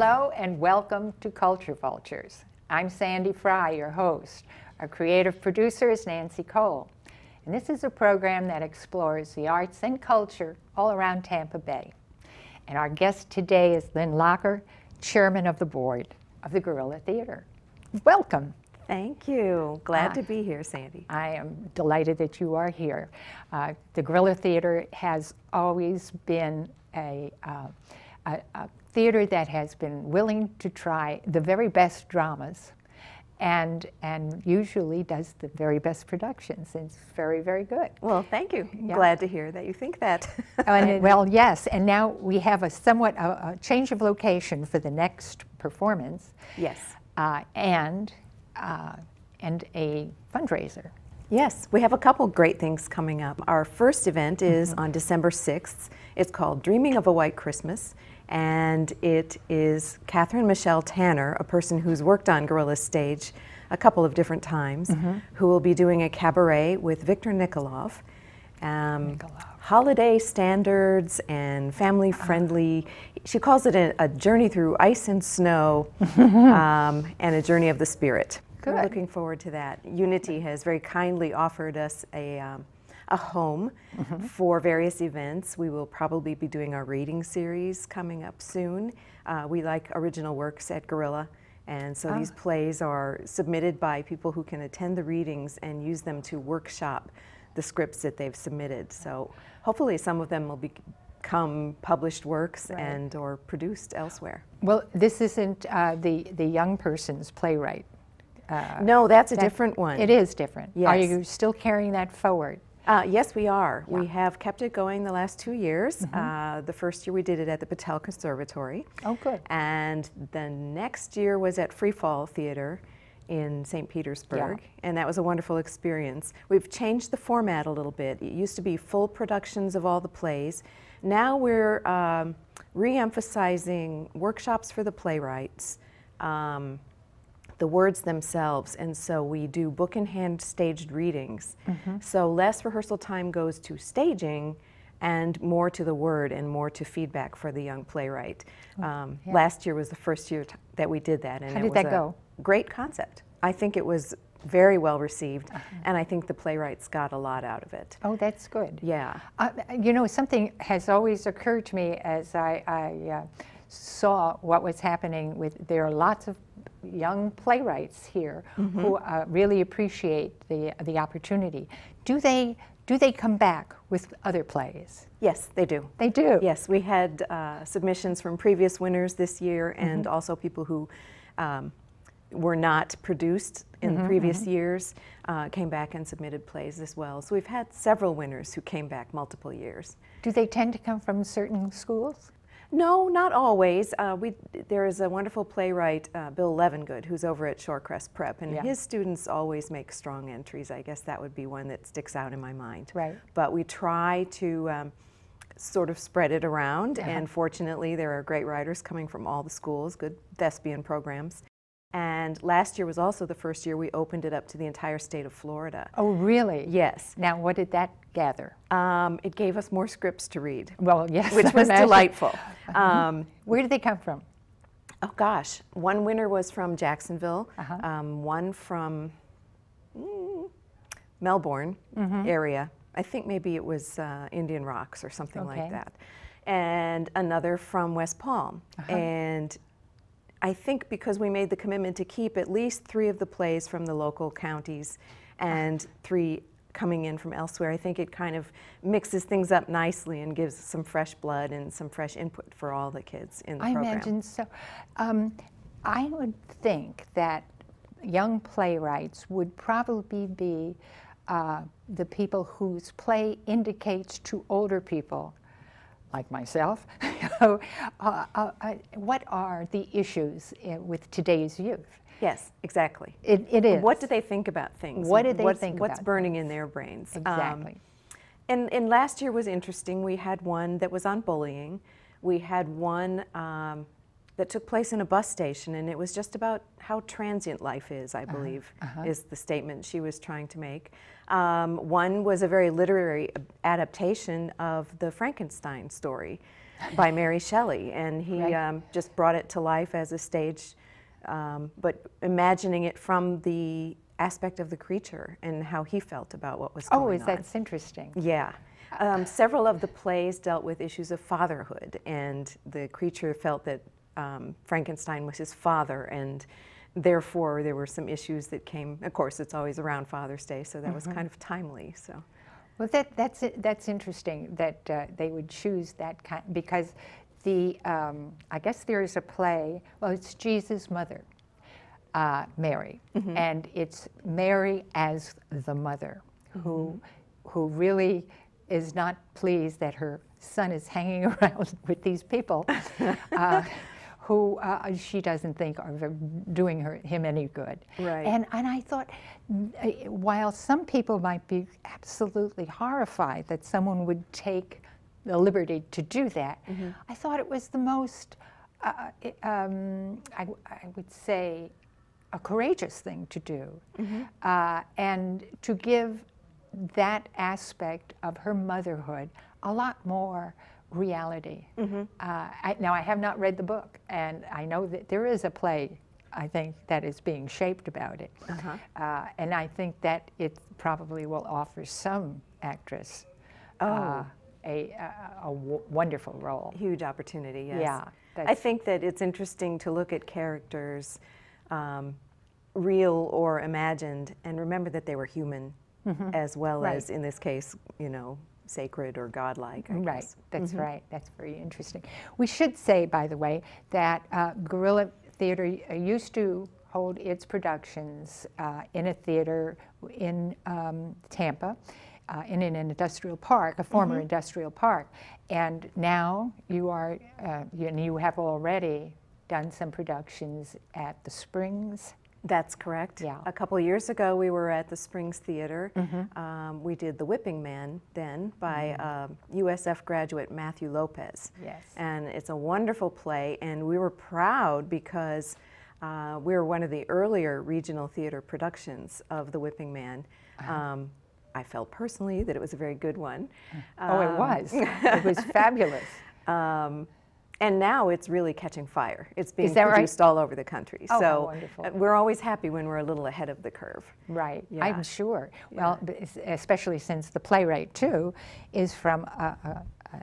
Hello and welcome to Culture Vultures. I'm Sandy Frye, your host. Our creative producer is Nancy Cole. And this is a program that explores the arts and culture all around Tampa Bay. And our guest today is Lynn Locker, chairman of the board of the Guerrilla Theater. Welcome. Thank you. Glad to be here, Sandy. I am delighted that you are here. The Guerrilla Theater has always been a theater that has been willing to try the very best dramas and usually does the very best productions. It's very, very good. Well, thank you. Yeah. Glad to hear that you think that. Well, yes, and now we have a somewhat a change of location for the next performance. Yes. And a fundraiser. Yes, we have a couple great things coming up. Our first event is on December 6th. It's called Dreaming of a White Christmas, and it is Catherine Michelle Tanner, a person who's worked on Guerrilla's stage a couple of different times, who will be doing a cabaret with Victor Nikolov. Holiday standards and family-friendly. She calls it a journey through ice and snow and a journey of the spirit. Good. We're looking forward to that. Unity has very kindly offered us a home for various events. We will probably be doing our reading series coming up soon. We like original works at Guerrilla, and so these plays are submitted by people who can attend the readings and use them to workshop the scripts that they've submitted. So hopefully some of them will become published works and or produced elsewhere. Well, this isn't the young person's playwright. No, that's a different one. It is different. Yes. Are you still carrying that forward? Yes, we are. Yeah. We have kept it going the last 2 years. The first year we did it at the Patel Conservatory. Oh, good. And the next year was at Free Fall Theater in St. Petersburg, and that was a wonderful experience. We've changed the format a little bit. It used to be full productions of all the plays. Now we're re-emphasizing workshops for the playwrights, the words themselves, and so we do book in hand staged readings. So less rehearsal time goes to staging and more to the word and more to feedback for the young playwright. Last year was the first year that we did that, and How it did was that a go? great concept. I think it was very well received, and I think the playwrights got a lot out of it. Oh, that's good. Yeah. You know, something has always occurred to me as I saw what was happening with, there are lots of young playwrights here who really appreciate the opportunity. Do they come back with other plays? Yes, they do. They do? Yes, we had submissions from previous winners this year and also people who were not produced in the previous years came back and submitted plays as well. So we've had several winners who came back multiple years. Do they tend to come from certain schools? No, not always. There is a wonderful playwright, Bill Levengood, who's over at Shorecrest Prep, and his students always make strong entries. I guess that would be one that sticks out in my mind. Right. But we try to sort of spread it around, and fortunately there are great writers coming from all the schools, good thespian programs. And last year was also the first year we opened it up to the entire state of Florida. Oh, really? Yes. Now, what did that gather? It gave us more scripts to read. Well, yes. Which was delightful. Where did they come from? Oh gosh, one winner was from Jacksonville, one from Melbourne area. I think maybe it was Indian Rocks or something like that. And another from West Palm. And I think because we made the commitment to keep at least 3 of the plays from the local counties and 3 coming in from elsewhere, I think it kind of mixes things up nicely and gives some fresh blood and some fresh input for all the kids in the program. I imagine so. I would think that young playwrights would probably be the people whose play indicates to older people, like myself, what are the issues with today's youth? Yes, exactly. It is. What do they think about things? What do they think about What's burning in their brains? Exactly. And last year was interesting. We had one that was on bullying. We had one that took place in a bus station, and it was just about how transient life is, I believe, is the statement she was trying to make. One was a very literary adaptation of the Frankenstein story. by Mary Shelley, and he just brought it to life as a stage, but imagining it from the aspect of the creature and how he felt about what was going on. Oh, that's interesting. Yeah. Several of the plays dealt with issues of fatherhood, and the creature felt that Frankenstein was his father, and therefore there were some issues that came. Of course, it's always around Father's Day, so that was kind of timely. So, well, that's interesting that they would choose that kind, because the I guess there is a play. Well, it's Jesus' mother, Mary, and it's Mary as the mother who really is not pleased that her son is hanging around with these people who she doesn't think are doing him any good. Right. And I thought, while some people might be absolutely horrified that someone would take the liberty to do that, I thought it was the most, I would say, a courageous thing to do, and to give that aspect of her motherhood a lot more reality. Now, I have not read the book, and I know that there is a play, I think, that is being shaped about it. And I think that it probably will offer some actress a wonderful role. Huge opportunity, yes. Yeah, I think that it's interesting to look at characters, real or imagined, and remember that they were human, as well as, in this case, you know, sacred or godlike, I guess. That's right. That's very interesting. We should say, by the way, that Guerrilla Theater used to hold its productions in a theater in Tampa, in an industrial park, a former industrial park. And now you are, you have already done some productions at the Springs. That's correct. Yeah. A couple of years ago, we were at the Springs Theater. We did The Whipping Man then by USF graduate Matthew Lopez. Yes. And it's a wonderful play, and we were proud because we were one of the earlier regional theater productions of The Whipping Man. I felt personally that it was a very good one. Oh, it was. It was fabulous. And now it's really catching fire. It's being that produced all over the country. Oh, so wonderful. We're always happy when we're a little ahead of the curve. Right, Yeah. I'm sure. Well, especially since the playwright, too, is from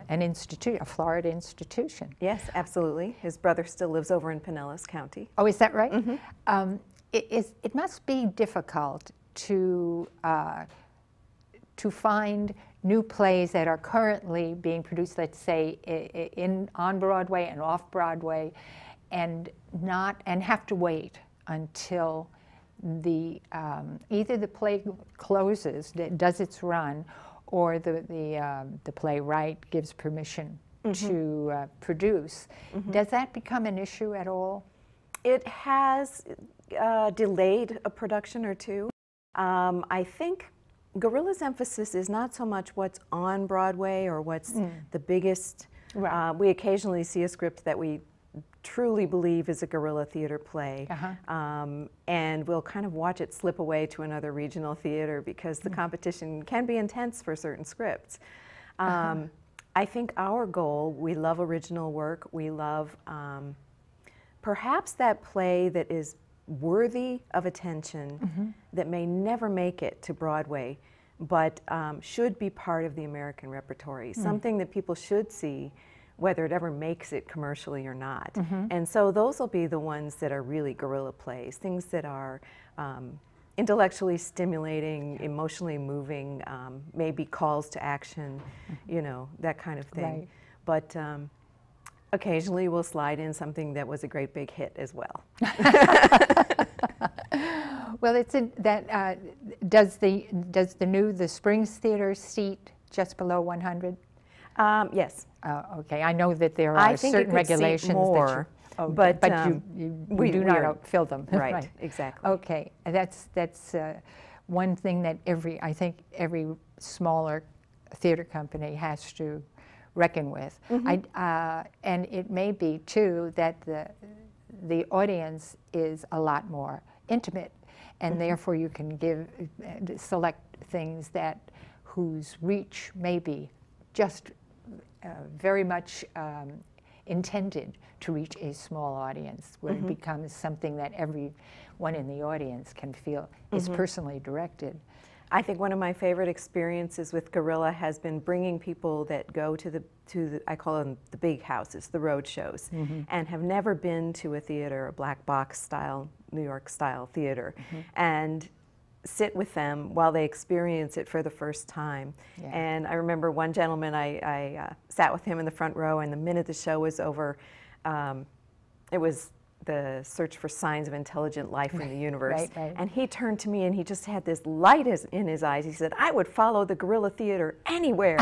an institute, a Florida institution. Yes, absolutely. His brother still lives over in Pinellas County. Oh, is that right? It must be difficult to find new plays that are currently being produced, let's say, on Broadway and off Broadway, and have to wait until the either the play closes, does its run, or the playwright gives permission to produce. Does that become an issue at all? It has delayed a production or two. I think Guerrilla's emphasis is not so much what's on Broadway or what's the biggest. Right. We occasionally see a script that we truly believe is a guerrilla theater play, and we'll kind of watch it slip away to another regional theater because the competition can be intense for certain scripts. I think our goal, we love original work, we love perhaps that play that is worthy of attention, that may never make it to Broadway, but should be part of the American repertory, something that people should see, whether it ever makes it commercially or not. And so those will be the ones that are really guerrilla plays, things that are intellectually stimulating, emotionally moving, maybe calls to action, you know, that kind of thing. Right. But occasionally we'll slide in something that was a great big hit as well. Well, it's in that. Does the Springs Theater seat just below 100? Yes. Okay, I know that there I are think it certain could seat regulations more, but you do not fill them. Right, exactly. Okay, that's one thing that I think every smaller theater company has to reckon with. And it may be too that the audience is a lot more intimate, and therefore you can select things whose reach may be just very much intended to reach a small audience, where it becomes something that everyone in the audience can feel is personally directed. I think one of my favorite experiences with Gorilla has been bringing people that go to the I call them the big houses, the road shows, and have never been to a theater, a black box style, New York style theater, and sit with them while they experience it for the first time. Yeah. And I remember one gentleman, I sat with him in the front row, and the minute the show was over, it was the search for signs of intelligent life in the universe. Right. And he turned to me and he just had this light in his eyes. He said, I would follow the Gorilla Theater anywhere.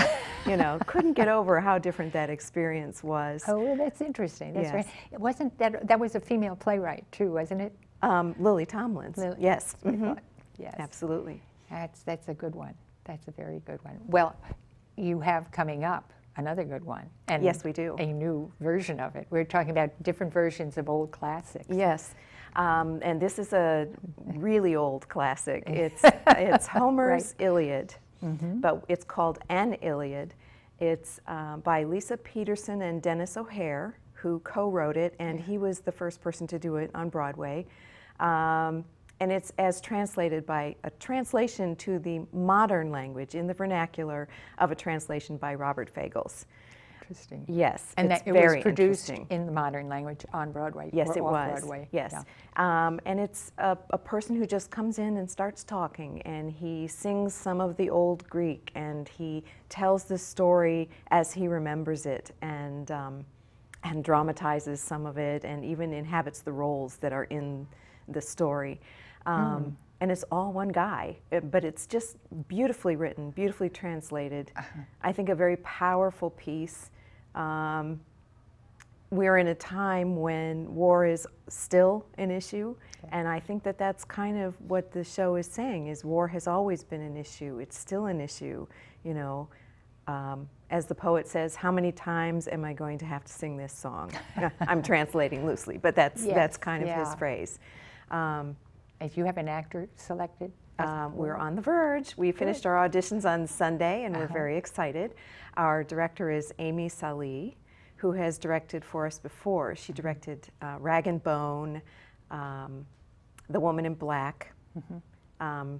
You know, couldn't get over how different that experience was. Oh, well, that's interesting. That's Yes. right. It wasn't that was a female playwright too, wasn't it? Lily Tomlins. Yes. Yes. Absolutely. That's a good one. That's a very good one. Well, you have coming up another good one. And Yes, we do. A new version of it. We're talking about different versions of old classics. Yes. And this is a really old classic. It's Homer's Iliad, but it's called An Iliad. It's by Lisa Peterson and Dennis O'Hare, who co-wrote it, and he was the first person to do it on Broadway. And it's as translated by a translation to the modern language in the vernacular of a translation by Robert Fagles. Interesting. Yes, And it's that it very was produced interesting. in the modern language on Broadway. Yes, or it off was. Broadway. Yes, Yeah. and it's a person who just comes in and starts talking, and he sings some of the old Greek, and he tells the story as he remembers it, and dramatizes some of it, and even inhabits the roles that are in the story. And it's all one guy, but it's just beautifully written, beautifully translated. I think a very powerful piece. We're in a time when war is still an issue, and I think that that's kind of what the show is saying, is war has always been an issue. It's still an issue, you know. As the poet says, how many times am I going to have to sing this song? I'm translating loosely, but that's kind of his phrase. If you have an actor selected? We're on the verge. We finished our auditions on Sunday, and we're very excited. Our director is Amy Salih, who has directed for us before. She directed Rag and Bone, The Woman in Black.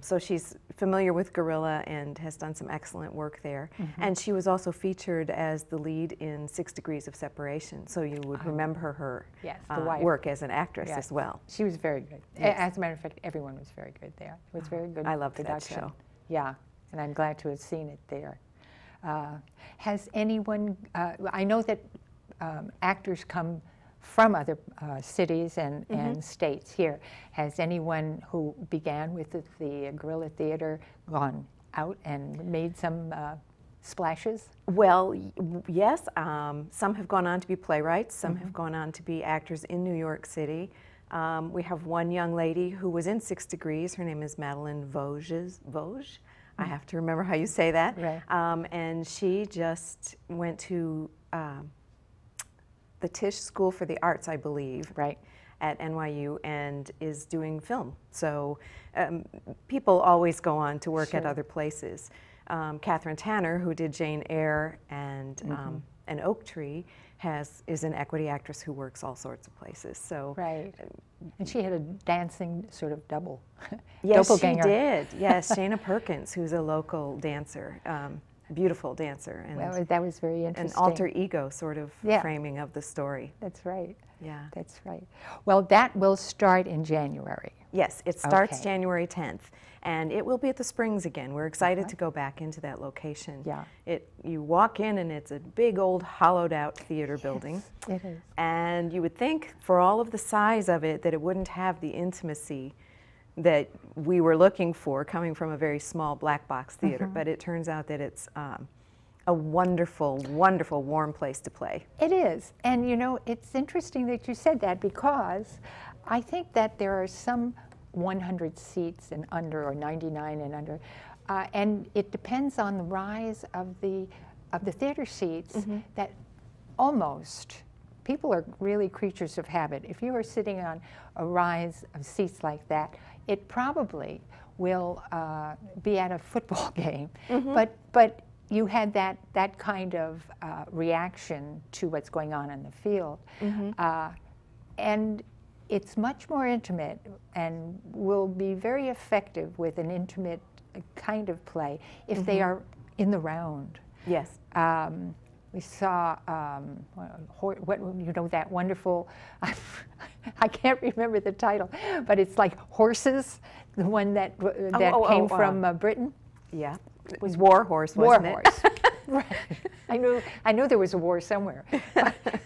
So she's familiar with Gorilla and has done some excellent work there. And she was also featured as the lead in 6 Degrees of Separation, so you would remember her the wife. work as an actress as well. She was very good. Yes. As a matter of fact, everyone was very good there. It was very good I loved production. that show. Yeah, and I'm glad to have seen it there. Has anyone, I know that actors come from other cities and states here. Has anyone who began with the Gorilla Theater gone out and made some splashes? Well, yes. Some have gone on to be playwrights. Some have gone on to be actors in New York City. We have one young lady who was in 6 Degrees. Her name is Madeline Vosges. I have to remember how you say that. Right. And she just went to the Tisch School for the Arts, I believe, at NYU, and is doing film. So people always go on to work at other places. Catherine Tanner, who did Jane Eyre and An Oak Tree, is an equity actress who works all sorts of places. So and she had a dancing sort of yes, doppelganger. She did. Yes, Shana Perkins, who's a local dancer. Beautiful dancer, and well, that was very interesting. An alter ego sort of framing of the story. That's right. Yeah. That's right. Well, that will start in January. Yes, it starts January 10th, and it will be at the Springs again. We're excited to go back into that location. Yeah. You walk in, and it's a big old hollowed out theater building. It is. And you would think, for all of the size of it, that it wouldn't have the intimacy that we were looking for, coming from a very small black box theater, but it turns out that it's a wonderful, wonderful, warm place to play. It is, and you know, it's interesting that you said that, because I think that there are some 100 seats and under, or 99 and under, and it depends on the rise of the theater seats that almost. People are really creatures of habit. If you are sitting on a rise of seats like that, it probably will be at a football game. But you had that kind of reaction to what's going on in the field. And it's much more intimate and will be very effective with an intimate kind of play if they are in the round. Yes. We saw, that wonderful, I can't remember the title, but it's like Horses, the one that came from Britain. Yeah, it was War Horse, wasn't it? War Horse. Right. I knew there was a war somewhere,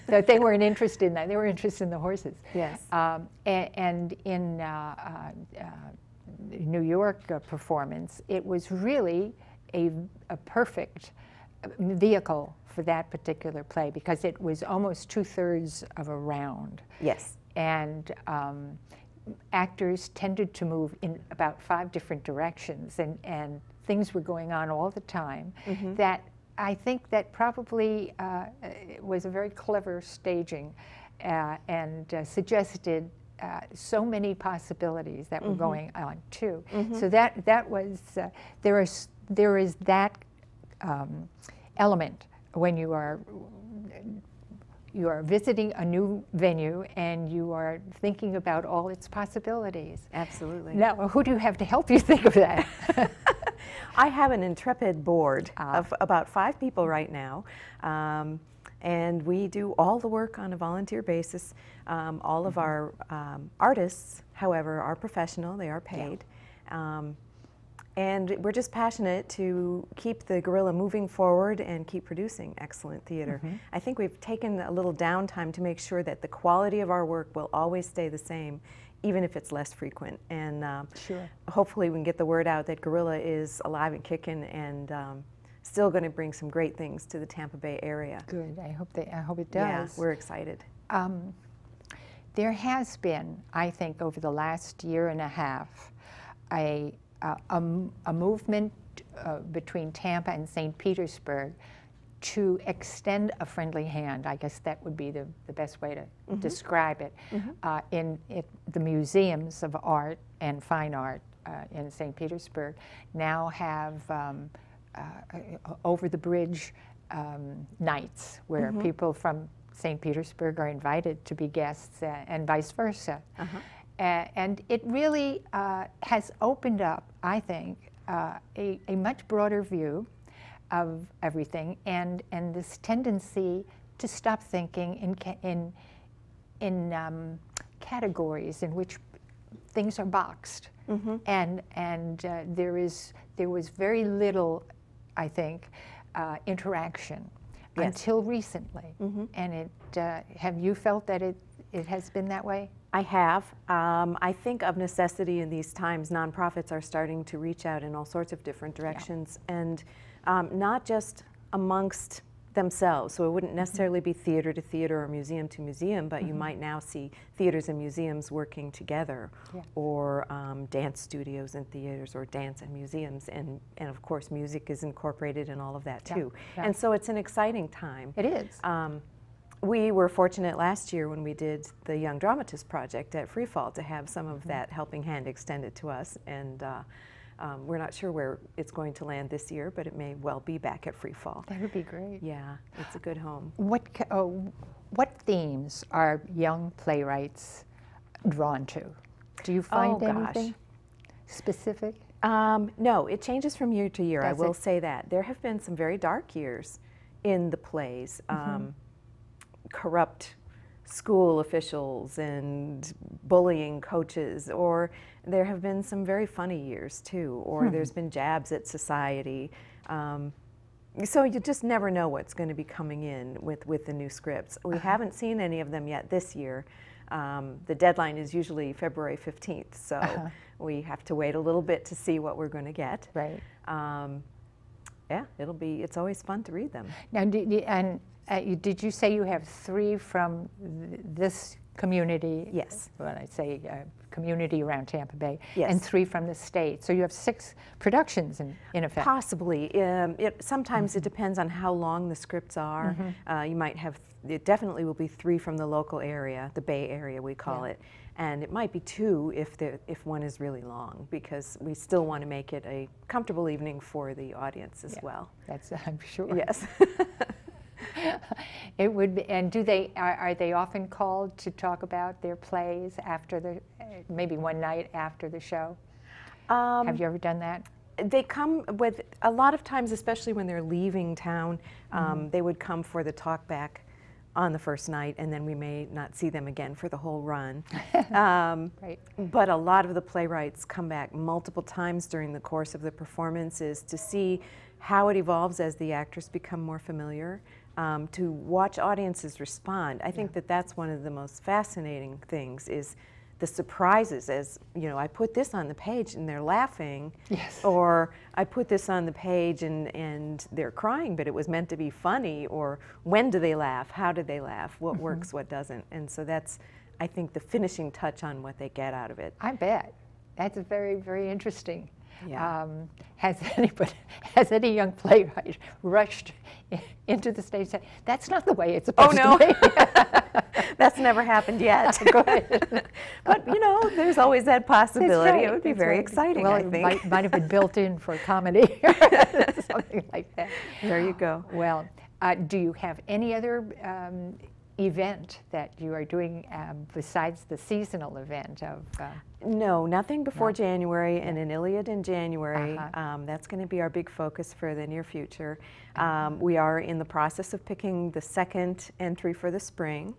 but they weren't interested in that. They were interested in the horses. Yes. And in New York performance, it was really a perfect vehicle for that particular play because it was almost 2/3 of a round. Yes. And actors tended to move in about 5 different directions, and things were going on all the time that I think that probably was a very clever staging and suggested so many possibilities that were going on too. So that was there is that element when you are visiting a new venue and you are thinking about all its possibilities. Absolutely. Now, who do you have to help you think of that? I have an intrepid board of about 5 people right now, and we do all the work on a volunteer basis. All of our artists, however, are professional. They are paid. And we're just passionate to keep the Gorilla moving forward and keep producing excellent theater. I think we've taken a little downtime to make sure that the quality of our work will always stay the same, even if it's less frequent. And hopefully we can get the word out that Gorilla is alive and kicking and still going to bring some great things to the Tampa Bay area. Good. I hope it does. Yeah, we're excited. There has been, I think, over the last year and a half, a movement between Tampa and St. Petersburg to extend a friendly hand. I guess that would be the best way to describe it. In the museums of art and fine art in St. Petersburg now have over the bridge nights where people from St. Petersburg are invited to be guests and vice versa. And it really has opened up, I think, a much broader view of everything, and this tendency to stop thinking in categories in which things are boxed, and there was very little, I think, interaction until recently. And have you felt that it has been that way? I have. I think of necessity in these times, nonprofits are starting to reach out in all sorts of different directions, and not just amongst themselves. So it wouldn't necessarily be theater to theater or museum to museum, but you might now see theaters and museums working together, or dance studios and theaters, or dance and museums, and of course music is incorporated in all of that too. And so it's an exciting time. It is. We were fortunate last year when we did the Young Dramatist Project at Free Fall to have some of that helping hand extended to us, and we're not sure where it's going to land this year, but it may well be back at Free Fall. That would be great. Yeah, it's a good home. What themes are young playwrights drawn to? Do you find anything specific? No, it changes from year to year. I will it? say that. There have been some very dark years in the plays. Corrupt school officials and bullying coaches, or there have been some very funny years too, or there's been jabs at society. So you just never know what's going to be coming in with the new scripts. We haven't seen any of them yet this year. The deadline is usually February 15th, so we have to wait a little bit to see what we're going to get. Right. Yeah, it's always fun to read them. Now, did you say you have 3 from this community? Yes. When I say community around Tampa Bay, yes. And 3 from the state. So you have 6 productions in effect. Possibly. Sometimes it depends on how long the scripts are. You might have, it definitely will be 3 from the local area, the Bay Area we call it. and it might be 2 if one is really long, because we still want to make it a comfortable evening for the audience as well. That's, I'm sure. Yes. It would be, and are they often called to talk about their plays after the, maybe one night after the show? Have you ever done that? They come with, a lot of times, especially when they're leaving town, they would come for the talk back on the first night, and then we may not see them again for the whole run. Right. But a lot of the playwrights come back multiple times during the course of the performances to see how it evolves as the actors become more familiar, to watch audiences respond. I think that that's one of the most fascinating things, is the surprises, as, you know, I put this on the page and they're laughing, Yes. or I put this on the page and they're crying, but it was meant to be funny, or when do they laugh, how do they laugh, what works, what doesn't. And so that's, I think, the finishing touch on what they get out of it. I bet. That's very, very interesting. Yeah. Has any young playwright rushed into the stage and said, that's not the way it's supposed Oh, no. to be? That's never happened yet. Good. But, you know, there's always that possibility. Right. It would be That's very right. exciting, well, I think. It might have been built in for comedy, something like that. There you go. Well, do you have any other event that you are doing besides the seasonal event of? No, nothing before No. January, and an Iliad in January. That's going to be our big focus for the near future. We are in the process of picking the second entry for the spring.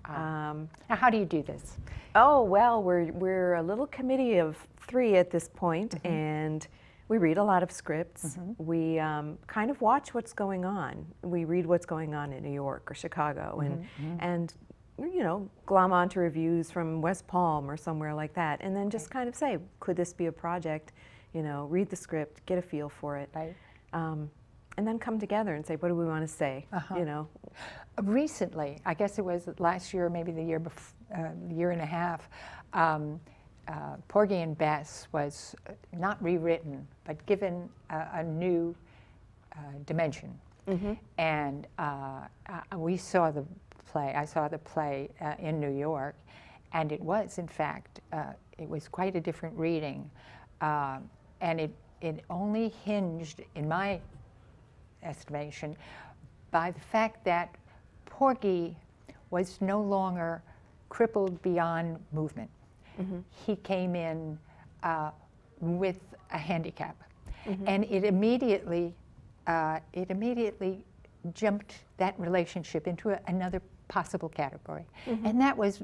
Now, how do you do this? Oh, well, we're a little committee of 3 at this point, and we read a lot of scripts. We kind of watch what's going on. We read what's going on in New York or Chicago, and you know, glom onto reviews from West Palm or somewhere like that, and then just kind of say, could this be a project? You know, read the script, get a feel for it, Right. and then come together and say, what do we want to say? You know. Recently, I guess it was last year, maybe the year before, year and a half, Porgy and Bess was not rewritten, but given a new dimension. And we saw the play. I saw the play in New York, and it was, in fact, it was quite a different reading, and it only hinged, in my estimation, by the fact that Porgy was no longer crippled beyond movement. He came in with a handicap, and it immediately jumped that relationship into another possible category, and that was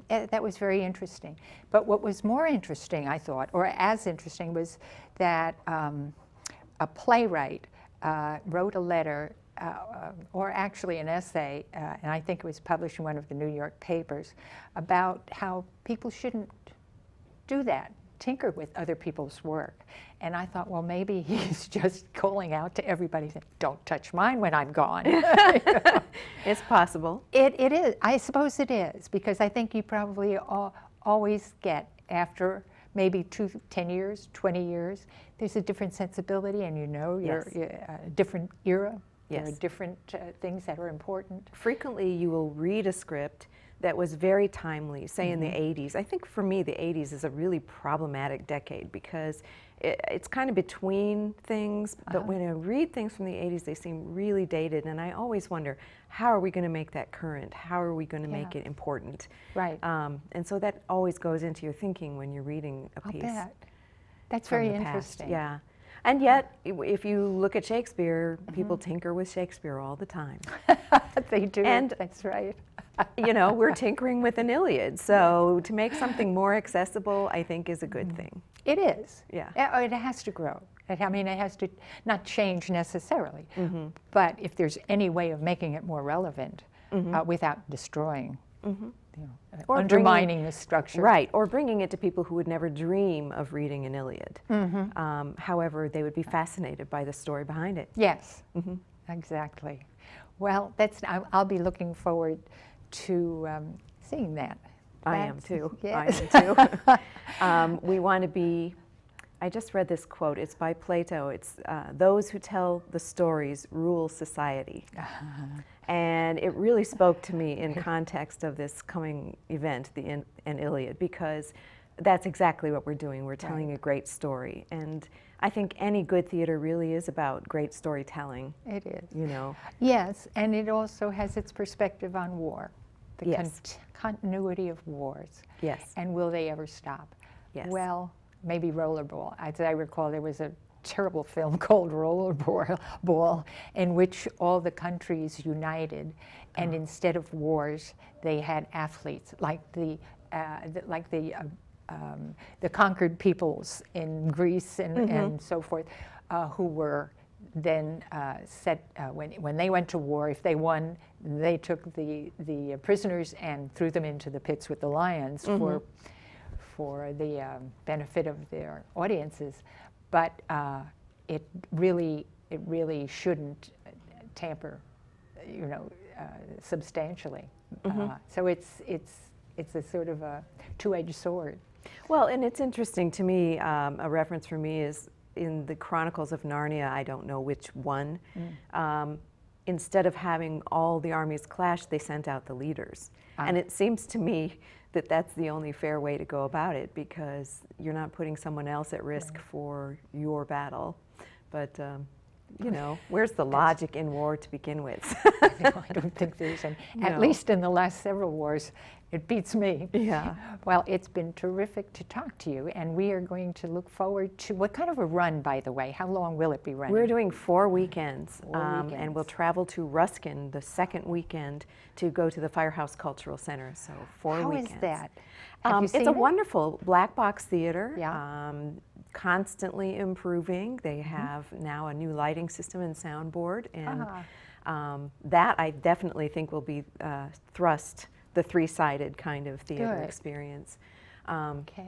very interesting. But what was more interesting, I thought, or as interesting, was that a playwright wrote a letter, or actually an essay, and I think it was published in one of the New York papers, about how people shouldn't do that, tinker with other people's work. And I thought, well, maybe he's just calling out to everybody, saying, don't touch mine when I'm gone. It's possible. It is. I suppose it is, because I think you probably always get, after maybe 10 years, 20 years, there's a different sensibility, and you know you're a different era. There are different things that are important. Frequently, you will read a script that was very timely, say in the 80s. I think for me, the 80s is a really problematic decade, because it's kind of between things, but when I read things from the 80s, they seem really dated, and I always wonder, how are we going to make that current? How are we going to make it important? Right. And so that always goes into your thinking when you're reading a piece. I'll bet. That's from very the past. interesting. Yeah. And yet, if you look at Shakespeare, people tinker with Shakespeare all the time. They do. And that's right. You know, we're tinkering with an Iliad, so to make something more accessible, I think, is a good thing. It is. Yeah. It has to grow. I mean, it has to not change necessarily, but if there's any way of making it more relevant without destroying, you know, Or undermining the structure. Right, or bringing it to people who would never dream of reading an Iliad. However, they would be fascinated by the story behind it. Yes, exactly. Well, I'll be looking forward to seeing that. I am too. Yes. I am too. We want to be I just read this quote. It's by Plato. It's those who tell the stories rule society. And it really spoke to me in context of this coming event, the Iliad, because that's exactly what we're doing. We're telling a great story. And I think any good theater really is about great storytelling. It is. You know. Yes, and it also has its perspective on war, the Yes. continuity of wars. Yes. And will they ever stop? Yes. Well, maybe Rollerball. As I recall, there was a terrible film called Rollerball in which all the countries united, and instead of wars, they had athletes like the conquered peoples in Greece and so forth, who were then when they went to war, if they won, they took the prisoners and threw them into the pits with the lions for the benefit of their audiences. But it really shouldn't tamper, you know, substantially. So it's a sort of a two-edged sword. Well, and it's interesting to me, a reference for me is in the Chronicles of Narnia, I don't know which one, instead of having all the armies clash, they sent out the leaders. And it seems to me that that's the only fair way to go about it, because you're not putting someone else at risk for your battle. But, you know, where's the logic in war to begin with? I don't think there's any. At least in the last several wars, it beats me. Yeah. Well, it's been terrific to talk to you, and we are going to look forward to, what kind of a run, by the way? How long will it be running? We're doing 4 weekends, 4 weekends. And we'll travel to Ruskin the second weekend to go to the Firehouse Cultural Center, so 4 weekends. How is that? Have you seen it's a it? wonderful black box theater. Yeah. Constantly improving. They have now a new lighting system and soundboard, and that I definitely think will be the three-sided kind of theater experience.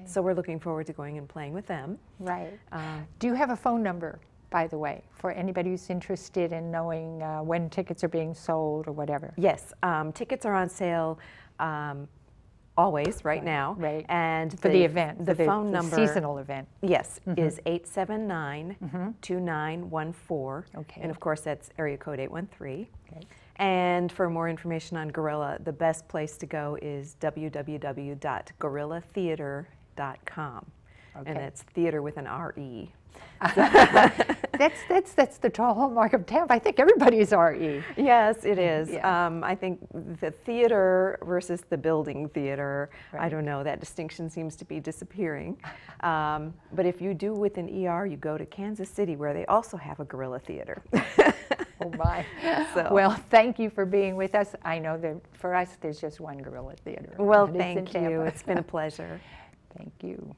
So we're looking forward to going and playing with them. Right. Do you have a phone number, by the way, for anybody who's interested in knowing when tickets are being sold or whatever? Yes, tickets are on sale always right now. Right. And for the event, the phone number, seasonal event. Yes, is 879-2914. Okay. And of course that's area code 813. Okay. And for more information on Gorilla, the best place to go is www.gorillatheater.com. Okay. And that's theater with an R-E. That's the tall hallmark of Tampa. I think everybody's RE. Yes, it is. Yeah. I think the theater versus the building theater, I don't know, that distinction seems to be disappearing. But if you do with an ER, you go to Kansas City, where they also have a Gorilla Theater. Oh my. So. Well, thank you for being with us. I know that for us, there's just one Gorilla Theater. Well, and it's in thank you. Tampa. It's been a pleasure. Thank you.